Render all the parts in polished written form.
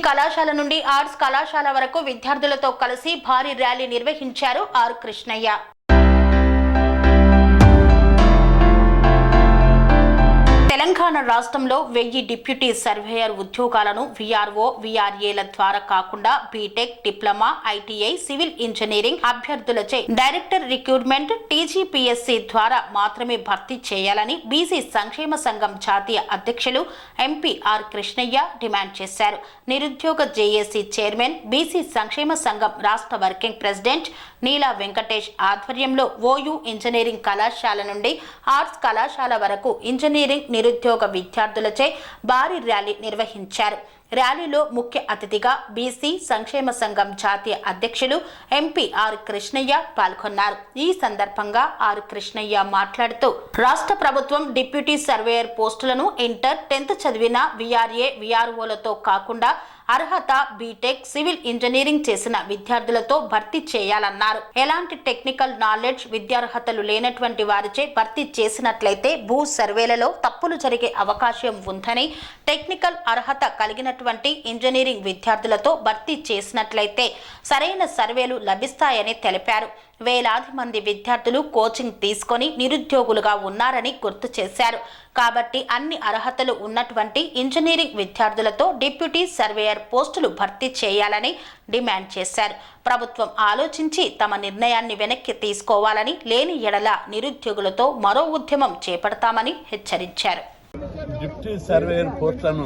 Engineering కళాశాల నుండి arts కళాశాల వరకు విద్యార్థులతో కలిసి భారీ ర్యాలీ నిర్వహించారు ఆర్ కృష్ణయ్య. తెలంగాణ రాష్ట్రంలో 1000 డిప్యూటీ సర్వేయర్ ఉద్యోగాలను వీఆర్ఓ, వీఆర్ఏల ద్వారా కాకుండా BTech, diploma, ITI, civil engineering అభ్యర్థులచే డైరెక్టర్ రిక్రూట్మెంట్ టీజీపీఎస్సీ ద్వారా మాత్రమే భర్తీ చేయాలని బీసీ సంక్షేమ సంఘం జాతీయ అధ్యక్షులు ఎంపీ ఆర్ కృష్ణయ్య డిమాండ్ చేశారు. నిరుద్యోగ జేఏసీ చైర్మన్, బీసీ సంక్షేమ సంఘం రాష్ట్ర వర్కింగ్ ప్రెసిడెంట్ నీలా వెంకటేష్ ఆధ్వర్యంలో ఓయూ ఇంజనీరింగ్ కళాశాల నుండి ఆర్ట్స్ కళాశాల వరకు ఇంజనీరింగ్ నిరుద్యోగ విద్యార్థులచే భారీ ర్యాలీ నిర్వహించారు. ర్యాలీలో ముఖ్య అతిథిగా బీసీ సంక్షేమ సంఘం జాతీయ అధ్యక్షులు ఎంపీ ఆర్ కృష్ణయ్య పాల్గొన్నారు. ఈ సందర్భంగా ఆర్ కృష్ణయ్య మాట్లాడుతూ రాష్ట్ర ప్రభుత్వం డిప్యూటీ సర్వేయర్ పోస్టులను ఇంటర్, 10th చదివిన వీఆర్ఏ, వీఆర్ఓలతో కాకుండా అర్హత బీటెక్, సివిల్ ఇంజనీరింగ్ చేసిన విద్యార్థులతో భర్తీ చేయాలన్నారు. ఎలాంటి టెక్నికల్ నాలెడ్జ్, విద్యార్హతలు లేనటువంటి వారిచే భర్తీ చేసినట్లయితే భూ సర్వేలలో తప్పులు జరిగే అవకాశం ఉందని, టెక్నికల్ అర్హత కలిగినటువంటి ఇంజనీరింగ్ విద్యార్థులతో భర్తీ చేసినట్లయితే సరైన సర్వేలు లభిస్తాయని తెలిపారు. వేలాది మంది విద్యార్థులు కోచింగ్ తీసుకొని నిరుద్యోగులుగా ఉన్నారని గుర్తు చేశారు. కాబట్టి అన్ని అర్హతలు ఉన్నటువంటి ఇంజనీరింగ్ విద్యార్థులతో డిప్యూటీ సర్వేయర్ పోస్టులు భర్తీ చేయాలని డిమాండ్ చేశారు. ప్రభుత్వం ఆలోచించి తమ నిర్ణయాన్ని వెనక్కి తీసుకోవాలని, లేని ఎడల నిరుద్యోగులతో మరో ఉద్యమం చేపడతామని హెచ్చరించారు. డిప్యూటీ సర్వేయర్ పోస్టులను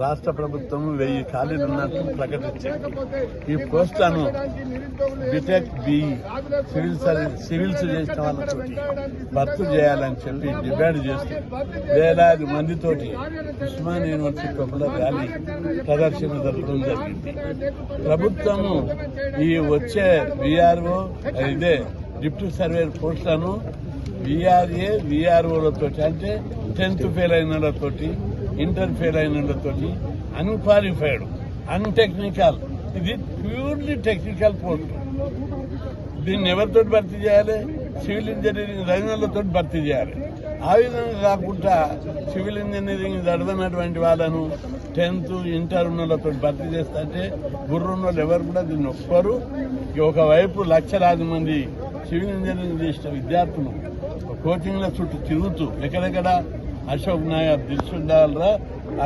రాష్ట్ర ప్రభుత్వం 1000 ఖాళీలు ఉన్నట్టు ప్రకటించింది. ఈ పోస్టులను బీటెక్, బీఈ, సివిల్స్ చేసిన వాళ్ళతో భర్తీ చేయాలని చెప్పి డిమాండ్ చేస్తూ వేలాది మందితోటి ఉస్మానియా యూనివర్సిటీ లోపల ర్యాలీ ప్రదర్శన జరగడం జరిగింది. ప్రభుత్వము ఈ వచ్చే వీఆర్ఓ, ఇదే డిప్యూటీ సర్వేయర్ పోస్టులను వీఆర్ఏ, వీఆర్ఓలతో అంటే 10th ఫెయిల్ అయిన వాళ్ళతోటి, ఇంటర్ ఫెయిల్ అయిన వాళ్ళతోటి, అన్క్వాలిఫైడ్, అన్టెక్నికల్, ఇది ప్యూర్లీ టెక్నికల్ పోస్ట్. దీన్ని ఎవరితో భర్తీ చేయాలి? సివిల్ ఇంజనీరింగ్ చదివినతో భర్తీ చేయాలి. ఆ విధంగా కాకుండా సివిల్ ఇంజనీరింగ్ చదివినటువంటి వాళ్ళను 10th, ఇంటర్ ఉన్న వాళ్ళతో భర్తీ చేస్తే బుర్రున్న వాళ్ళు ఎవరు కూడా దీన్ని ఒప్పుకోరు. ఒకవైపు లక్షలాది మంది సివిల్ ఇంజనీరింగ్ చేసిన విద్యార్థులు కోచింగ్ల చుట్టూ తిరుగుతూ ఎక్కడెక్కడ అశోక్ నగర్, దిల్సుఖ్నగర్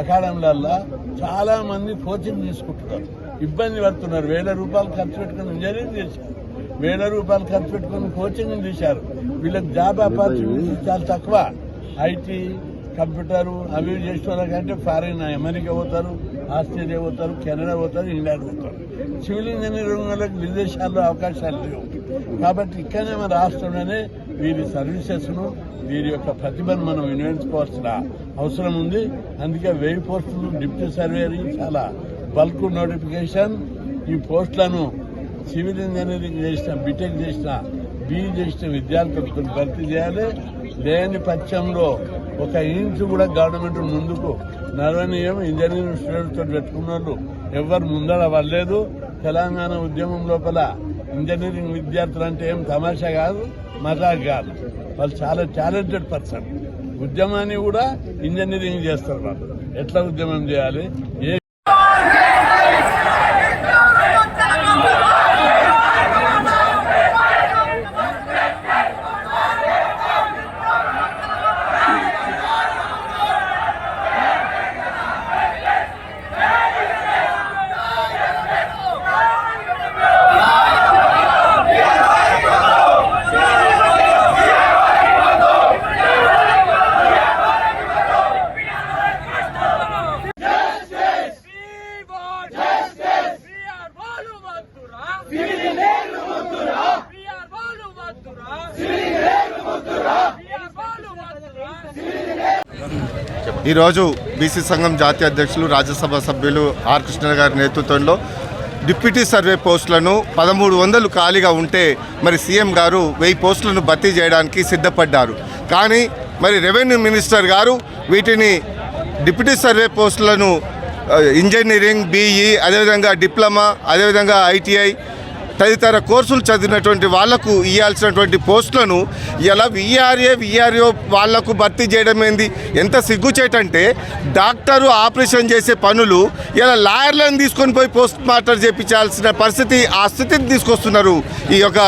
అకాడమీలల్లో చాలా మంది కోచింగ్ తీసుకుంటున్నారు, ఇబ్బంది పడుతున్నారు. 1000 రూపాయలు ఖర్చు పెట్టుకుని ఇంజనీరింగ్ చేశారు, 1000 రూపాయలు ఖర్చు పెట్టుకుని కోచింగ్ తీశారు. వీళ్ళకి జాబ్ ఆపర్చునిటీ చాలా తక్కువ. ఐటీ, కంప్యూటరు అవి చేసిన వాళ్ళకంటే ఫారిన్, అమెరికా పోతారు, ఆస్ట్రేలియా పోతారు, కెనడా పోతారు, ఇంగ్లాండ్ పోతారు. సివిల్ ఇంజనీరింగ్ వాళ్ళకి విదేశాల్లో అవకాశాలు లేవు. కాబట్టి ఇక్కడనే మన రాష్ట్రంలోనే వీరి సర్వీసెస్ను, వీరి యొక్క ప్రతిభను మనం వినియోగించుకోవాల్సిన అవసరం ఉంది. అందుకే 1000 పోస్టులు డిప్యూటీ సర్వేయర్ చాలా బల్క్ నోటిఫికేషన్. ఈ పోస్టులను సివిల్ ఇంజనీరింగ్ చేసిన, బీటెక్ చేసిన, బీఈ చేసిన విద్యార్థులతో భర్తీ చేయాలి. లేని పక్షంలో 1 ఇంచు కూడా గవర్నమెంట్ ముందుకు నడవనీయం. ఇంజనీరింగ్ స్టూడెంట్స్ తో పెట్టుకున్న వాళ్ళు ఎవరు ముందర పడలేదు. తెలంగాణ ఉద్యమం లోపల ఇంజనీరింగ్ విద్యార్థులు అంటే ఏం తమాషా కాదు, మజాక్ కాదు. వాళ్ళు చాలా టాలెంటెడ్ పర్సన్. ఉద్యమాన్ని కూడా ఇంజనీరింగ్ చేస్తారు. వాళ్ళు ఎట్లా ఉద్యమం చేయాలి, ఈరోజు బీసీ సంఘం జాతీయ అధ్యక్షులు, రాజ్యసభ సభ్యులు ఆర్ కృష్ణ గారి నేతృత్వంలో డిప్యూటీ సర్వే పోస్టులను 1300 ఖాళీగా ఉంటే మరి సీఎం గారు 1000 పోస్టులను భర్తీ చేయడానికి సిద్ధపడ్డారు. కానీ మరి రెవెన్యూ మినిస్టర్ గారు వీటిని డిప్యూటీ సర్వే పోస్టులను ఇంజనీరింగ్, బీఈ, అదేవిధంగా డిప్లొమా, అదేవిధంగా ఐటీఐ, తదితర కోర్సులు చదివినటువంటి వాళ్లకు ఇవ్వాల్సినటువంటి పోస్టులను ఇలా విఆర్ఓ వాళ్లకు భర్తీ చేయడం ఏంది? ఎంత సిగ్గుచేటంటే డాక్టరు ఆపరేషన్ చేసే పనులు ఇలా లాయర్లను తీసుకొని పోయి పోస్ట్ మార్టం చేయించాల్సిన పరిస్థితి, ఆ స్థితిని తీసుకొస్తున్నారు ఈ యొక్క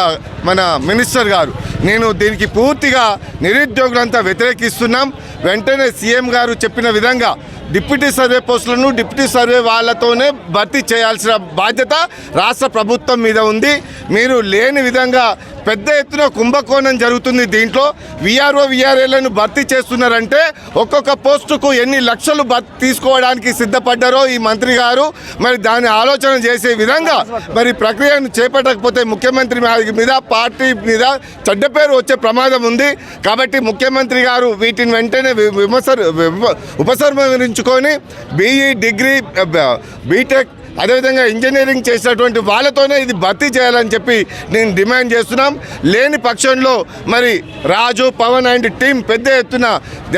మన మినిస్టర్ గారు. నేను దీనికి పూర్తిగా నిరుద్యోగులంతా వ్యతిరేకిస్తున్నాం. వెంటనే సీఎం గారు చెప్పిన విధంగా డిప్యూటీ సర్వే పోస్టులను డిప్యూటీ సర్వే వాళ్ళతోనే భర్తీ చేయాల్సిన బాధ్యత రాష్ట్ర ప్రభుత్వం మీద ఉంది. మీరు లేని విధంగా పెద్ద ఎత్తున కుంభకోణం జరుగుతుంది. దీంట్లో విఆర్ఓలను భర్తీ చేస్తున్నారంటే ఒక్కొక్క పోస్టుకు ఎన్ని లక్షలు తీసుకోవడానికి సిద్ధపడ్డారో ఈ మంత్రి గారు. మరి దాన్ని ఆలోచన చేసే విధంగా మరి ప్రక్రియను చేపట్టకపోతే ముఖ్యమంత్రి మీద, పార్టీ మీద చెడ్డ పేరు వచ్చే ప్రమాదం ఉంది. కాబట్టి ముఖ్యమంత్రి గారు వీటిని వెంటనే ఉపసంహరించుకొని బీఈ, డిగ్రీ, బీటెక్ అదేవిధంగా ఇంజనీరింగ్ చేసినటువంటి వాళ్ళతోనే ఇది భర్తీ చేయాలని చెప్పి నేను డిమాండ్ చేస్తున్నాం. లేని పక్షంలో మరి రాజు, పవన్ అండ్ టీం పెద్ద ఎత్తున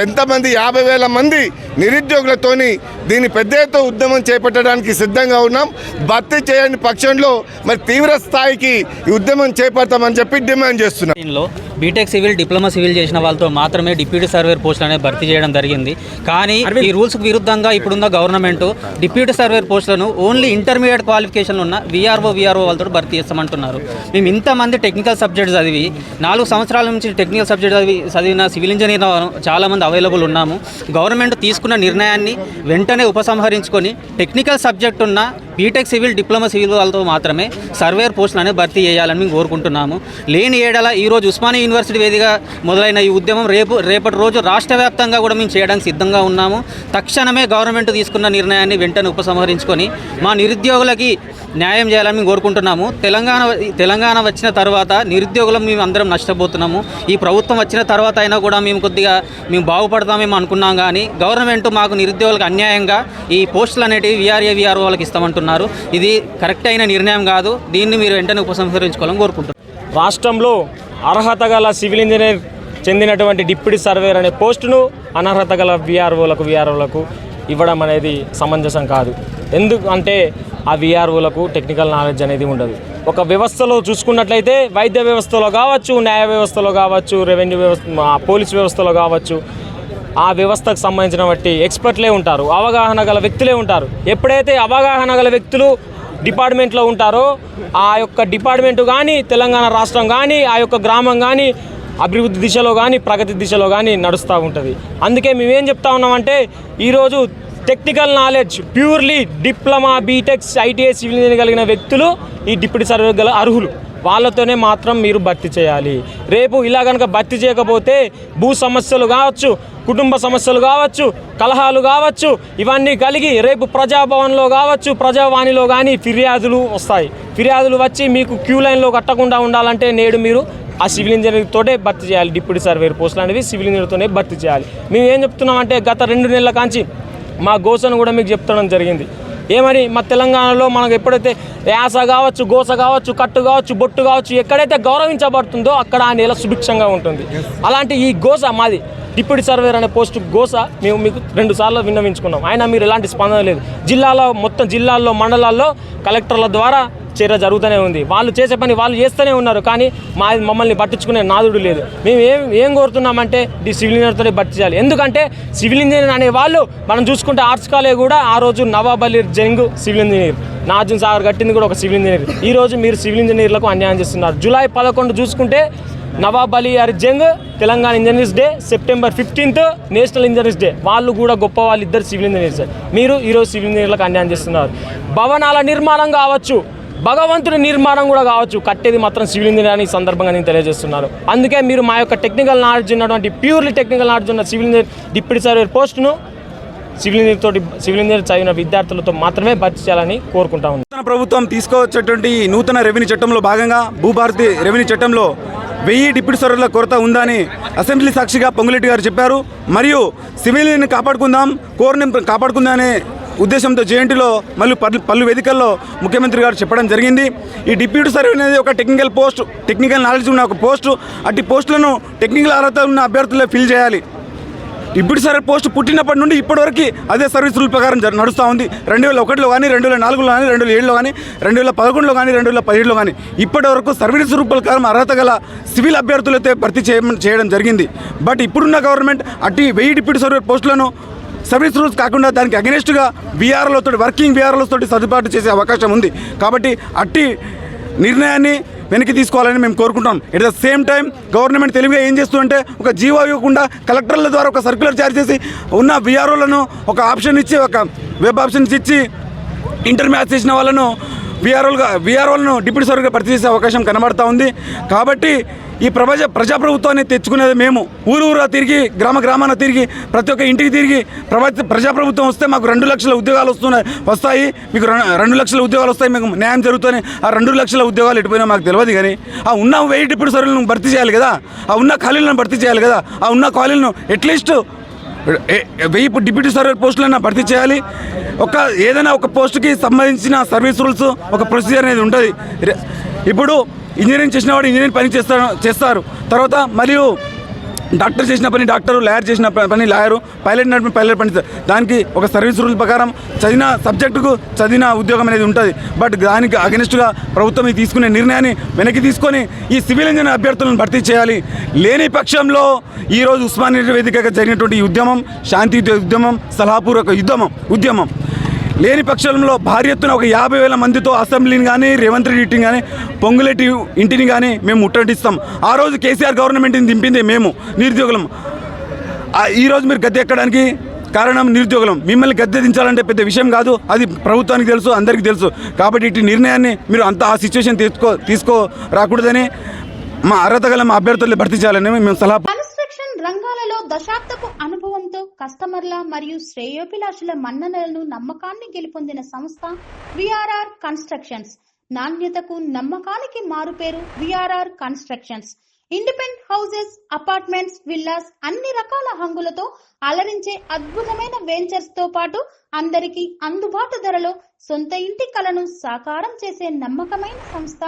ఎంతమంది 50,000 మంది నిరుద్యోగులతోని దీన్ని పెద్ద ఎత్తున ఉద్యమం చేపట్టడానికి సిద్ధంగా ఉన్నాం. భర్తీ చేయని పక్షంలో మరి తీవ్ర స్థాయికి ఈ ఉద్యమం చేపడతామని చెప్పి డిమాండ్ చేస్తున్నాం. దీనిలో బీటెక్ సివిల్, డిప్లొమా సివిల్ చేసిన వాళ్ళతో మాత్రమే డిప్యూటీ సర్వేర్ పోస్టులు అనేది భర్తీ చేయడం జరిగింది. కానీ ఈ రూల్స్కి విరుద్ధంగా ఇప్పుడున్న గవర్నమెంట్ డిప్యూటీ సర్వేర్ పోస్టులను ఓన్లీ ఇంటర్మీడియట్ క్వాలిఫికేషన్ ఉన్న విఆర్ఓ వాళ్ళతో భర్తీ చేస్తామంటున్నారు. మేము ఇంతమంది టెక్నికల్ సబ్జెక్ట్ చదివి 4 సంవత్సరాల నుంచి టెక్నికల్ సబ్జెక్ట్ చదివిన సివిల్ ఇంజనీర్ చాలామంది అవైలబుల్ ఉన్నాము. గవర్నమెంట్ తీసుకున్న నిర్ణయాన్ని వెంటనే ఉపసంహరించుకొని టెక్నికల్ సబ్జెక్ట్ ఉన్న బీటెక్ సివిల్, డిప్లొమా సివిల్ వాళ్ళతో మాత్రమే సర్వేర్ పోస్టులు అనేది భర్తీ చేయాలని మేము కోరుకుంటున్నాము. లేని ఏడల ఈరోజు ఉస్మానియా యూనివర్సిటీ వేదికగా మొదలైన ఈ ఉద్యమం రేపటి రోజు రాష్ట్ర వ్యాప్తంగా కూడా మేము చేయడానికి సిద్ధంగా ఉన్నాము. తక్షణమే గవర్నమెంట్ తీసుకున్న నిర్ణయాన్ని వెంటనే ఉపసంహరించుకొని మా నిరుద్యోగులకి న్యాయం చేయాలని మేము కోరుకుంటున్నాము. తెలంగాణ వచ్చిన తర్వాత నిరుద్యోగులం మేము అందరం నష్టపోతున్నాము. ఈ ప్రభుత్వం వచ్చిన తర్వాత అయినా కూడా మేము బాగుపడతామేమో అనుకున్నాం. కానీ గవర్నమెంట్ మాకు నిరుద్యోగులకు అన్యాయంగా ఈ పోస్టులు అనేటివి విఆర్ఓ వాళ్ళకి ఇస్తామంటున్నారు. ఇది కరెక్ట్ అయిన నిర్ణయం కాదు. దీన్ని మీరు వెంటనే ఉపసంహరించుకోవాలని కోరుకుంటున్నాం. రాష్ట్రంలో అర్హత గల సివిల్ ఇంజనీర్ చెందినటువంటి డిప్యూటీ సర్వేర్ అనే పోస్టును అనర్హత గల విఆర్ఓలకు ఇవ్వడం అనేది సమంజసం కాదు. ఎందుకంటే ఆ విఆర్ఓలకు టెక్నికల్ నాలెడ్జ్ అనేది ఉండదు. ఒక వ్యవస్థలో చూసుకున్నట్లయితే వైద్య వ్యవస్థలో కావచ్చు, న్యాయ వ్యవస్థలో కావచ్చు, రెవెన్యూ వ్యవస్థ, పోలీస్ వ్యవస్థలో కావచ్చు, ఆ వ్యవస్థకు సంబంధించిన బట్టి ఎక్స్పర్ట్లే ఉంటారు, అవగాహన గల వ్యక్తులే ఉంటారు. ఎప్పుడైతే అవగాహన గల వ్యక్తులు డిపార్ట్మెంట్లో ఉంటారో ఆ యొక్క డిపార్ట్మెంటు కానీ, తెలంగాణ రాష్ట్రం కానీ, ఆ యొక్క గ్రామం కానీ అభివృద్ధి దిశలో కానీ, ప్రగతి దిశలో కానీ నడుస్తూ ఉంటుంది. అందుకే మేమేం చెప్తా ఉన్నామంటే ఈరోజు technical knowledge purely diploma, BTech, ITI, civil engineering కలిగిన వ్యక్తులు ఈ డిప్యూటీ సర్వేర్ గల అర్హులు. వాళ్ళతోనే మాత్రం మీరు భర్తీ చేయాలి. రేపు ఇలా కనుక భర్తీ చేయకపోతే భూ సమస్యలు కావచ్చు, కుటుంబ సమస్యలు కావచ్చు, కలహాలు కావచ్చు, ఇవన్నీ కలిగి రేపు ప్రజాభవన్లో కావచ్చు, ప్రజావాణిలో కానీ ఫిర్యాదులు వస్తాయి. ఫిర్యాదులు వచ్చి మీకు క్యూ లైన్లో కట్టకుండా ఉండాలంటే నేడు మీరు ఆ సివిల్ ఇంజనీర్తోనే భర్తీ చేయాలి. డిప్యూటీ సర్వేర్ పోస్టులు అనేవి సివిల్ ఇంజనీర్తోనే భర్తీ చేయాలి. మేము ఏం చెప్తున్నామంటే గత 2 నెలల కాంచి మా గోసను కూడా మీకు చెప్తడం జరిగింది. ఏమని మా తెలంగాణలో మనకు ఎప్పుడైతే యాస కావచ్చు, గోస కావచ్చు, కట్టు కావచ్చు, బొట్టు కావచ్చు, ఎక్కడైతే గౌరవించబడుతుందో అక్కడ ఆ నెల సుభిక్షంగా ఉంటుంది. అలాంటి ఈ గోస మాది డిప్యూటీ సర్వేర్ అనే పోస్టు గోస మేము మీకు 2 సార్లు విన్నవించుకున్నాం. అయినా మీరు ఎలాంటి స్పందన లేదు. మొత్తం జిల్లాల్లో, మండలాల్లో కలెక్టర్ల ద్వారా చర్య జరుగుతూనే ఉంది. వాళ్ళు చేసే పని వాళ్ళు చేస్తూనే ఉన్నారు. కానీ మమ్మల్ని పట్టించుకునే నాదుడు లేదు. మేము ఏం కోరుతున్నామంటే సివిల్ ఇంజనీర్తోనే భర్తీ చేయాలి. ఎందుకంటే సివిల్ ఇంజనీర్ అనే వాళ్ళు మనం చూసుకుంటే ఆర్ట్స్ కాలేజ్ కూడా ఆ రోజు నవాబ్ అలీ జంగ్ సివిల్ ఇంజనీర్, నాజున్ సాగర్ కట్టింది కూడా ఒక సివిల్ ఇంజనీర్. ఈరోజు మీరు సివిల్ ఇంజనీర్లకు అన్యాయం చేస్తున్నారు. జూలై 11 చూసుకుంటే Nawab Ali Jung Telangana engineers day, September 15th national engineers day. వాళ్ళు కూడా గొప్ప వాళ్ళు, ఇద్దరు సివిల్ ఇంజనీర్స్. మీరు ఈరోజు సివిల్ ఇంజనీర్లకు అన్యాయం చేస్తున్నారు. భవనాల నిర్మాణం కావచ్చు, భగవంతుడి నిర్మాణం కూడా కావచ్చు, కట్టేది మాత్రం సివిల్ ఇంజనీర్ అని సందర్భంగా నేను తెలియజేస్తున్నాను. అందుకే మీరు మా యొక్క టెక్నికల్ నాలెడ్జ్ ఉన్నటువంటి ప్యూర్లీ టెక్నికల్ నాలెడ్జ్ ఉన్న సివిల్ ఇంజనీర్ డిప్యూటీ సర్వేర్ పోస్టును సివిల్ ఇంజనీర్ చదివిన విద్యార్థులతో మాత్రమే భర్తీ చేయాలని కోరుకుంటా ఉన్నాను. నూతన ప్రభుత్వం తీసుకొచ్చేటువంటి నూతన రెవెన్యూ చట్టంలో భాగంగా భూభారతి రెవెన్యూ చట్టంలో 1000 డిప్యూటీ సర్వేర్ల కొరత ఉందని అసెంబ్లీ సాక్షిగా పొంగులేటి గారు చెప్పారు. మరియు సివిల్ని కాపాడుకుందాం, కోర్ని కాపాడుకుందాం అనే ఉద్దేశంతో జేఎన్టీలో మళ్ళీ పలు వేదికల్లో ముఖ్యమంత్రి గారు చెప్పడం జరిగింది. ఈ డిప్యూటీ సర్వే అనేది ఒక టెక్నికల్ పోస్ట్, టెక్నికల్ నాలెడ్జ్ ఉన్న ఒక పోస్టు. అట్టి పోస్టులను టెక్నికల్ అర్హత ఉన్న అభ్యర్థులే ఫిల్ చేయాలి. డిప్యూటీ సర్వేర్ పోస్ట్ పుట్టినప్పటి నుండి ఇప్పటివరకు అదే సర్వీస్ రూల్ ప్రకారం నడుస్తూ ఉంది. 2001లో కానీ, 2004లో కానీ, 2007లో కానీ, 2011లో కానీ, 2017లో కానీ ఇప్పటి వరకు సర్వీస్ రూల్ ప్రకారం అర్హత గల సివిల్ అభ్యర్థులైతే భర్తీ చేయడం జరిగింది. బట్ ఇప్పుడున్న గవర్నమెంట్ అట్టి 1000 డిప్యూటీ సర్వేర్ పోస్టులను సర్వీస్ రూల్స్ కాకుండా దానికి అగెనిస్ట్గా వీఆర్ఓలతో, వర్కింగ్ వీఆర్ఓలతో సర్దుబాటు చేసే అవకాశం ఉంది. కాబట్టి అట్టి నిర్ణయాన్ని వెనక్కి తీసుకోవాలని మేము కోరుకుంటాం. At the same time government తెలివిగా ఏం చేస్తుందంటే ఒక జీవో ఇవ్వకుండా కలెక్టర్ల ద్వారా ఒక సర్క్యులర్ జారీ చేసి ఉన్న వీఆర్ఓలను ఒక ఆప్షన్ ఇచ్చి, ఒక వెబ్ ఆప్షన్స్ ఇచ్చి ఇంటర్మ్యాచ్ చేసిన వాళ్ళను వీఆర్ఓలను డిప్యూటీ సర్వేగా భర్తీ చేసే అవకాశం కనబడతా ఉంది. కాబట్టి ఈ ప్రజాప్రభుత్వాన్ని తెచ్చుకునేది మేము. ఊరూరా తిరిగి, గ్రామాన తిరిగి, ప్రతి ఒక్క ఇంటికి తిరిగి ప్రజాప్రభుత్వం వస్తే మాకు 2 లక్షల ఉద్యోగాలు వస్తాయి, మీకు 2 లక్షల ఉద్యోగాలు వస్తాయి, మీకు న్యాయం జరుగుతుంది. ఆ 2 లక్షల ఉద్యోగాలు ఎటుపోయినా మాకు తెలియదు. కానీ ఆ ఉన్న 1000 డిప్యూటీ సర్వేలను భర్తీ చేయాలి కదా, ఆ ఉన్న ఖాళీలను భర్తీ చేయాలి కదా, ఆ ఉన్న ఖాళీలను అట్లీస్ట్ 1000 డిప్యూటీ సర్వేర్ పోస్టులైనా భర్తీ చేయాలి. ఏదైనా ఒక పోస్టుకి సంబంధించిన సర్వీస్ రూల్స్, ఒక ప్రొసీజర్ అనేది ఉంటుంది. ఇప్పుడు ఇంజనీరింగ్ చేసిన వాడు ఇంజనీరింగ్ పని చేస్తారు, తర్వాత మరియు డాక్టర్ చేసిన పని డాక్టరు, లాయర్ చేసిన పని లాయరు, పైలట్ నడిపిన పైలట్ పని, దానికి ఒక సర్వీస్ రూల్ ప్రకారం చదివిన సబ్జెక్టుకు చదివిన ఉద్యోగం అనేది ఉంటుంది. బట్ దానికి అగెనిస్ట్గా ప్రభుత్వం తీసుకునే నిర్ణయాన్ని వెనక్కి తీసుకొని ఈ సివిల్ ఇంజనీర్ అభ్యర్థులను భర్తీ చేయాలి. లేని పక్షంలో ఈరోజు ఉస్మానియా వేదికగా జరిగినటువంటి ఉద్యమం శాంతి ఉద్యమం, సలహాపూర్వక ఉద్యమం లేని పక్షంలో భారీ ఎత్తున ఒక 50,000 మందితో అసెంబ్లీని కానీ, రేవంత్ రెడ్డి ఇంటిని కానీ, పొంగులేటి ఇంటిని కానీ మేము ముట్టడిస్తాం. ఆ రోజు కేసీఆర్ గవర్నమెంట్ని దింపింది మేము నిరుద్యోగులం. ఈరోజు మీరు గద్దె ఎక్కడానికి కారణం నిరుద్యోగులం. మిమ్మల్ని గద్దె దించాలంటే పెద్ద విషయం కాదు, అది ప్రభుత్వానికి తెలుసు, అందరికీ తెలుసు. కాబట్టి ఇటు నిర్ణయాన్ని మీరు ఆ సిచ్యువేషన్ రాకూడదని మా అర్హత గల మా అభ్యర్థుల్ని భర్తీ చేయాలని మేము సలహా. రంగాలలో దశాబ్దపు అనుభవంతో కస్టమర్ల మరియు శ్రేయోభిలాషుల మన్ననలను, నమ్మకాన్ని గెలుపొందిన సంస్థ విఆర్ఆర్ కన్స్ట్రక్షన్స్. నాణ్యతకు, నమ్మకానికి మారుపేరు VRR constructions. Independent houses, apartments, villas అన్ని రకాల హంగులతో అలరించే అద్భుతమైన వెంచర్స్ తో పాటు అందరికీ అందుబాటు ధరలో సొంత ఇంటి కలను సాకారం చేసే నమ్మకమైన సంస్థ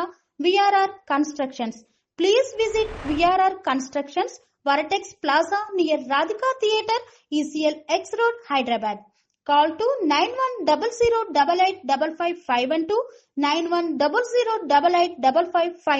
VRR constructions. Please visit VRR constructions, Varatex Plaza near Radhika Theatre, ECL X Road, Hyderabad. Call to 910088555512, 9100885555.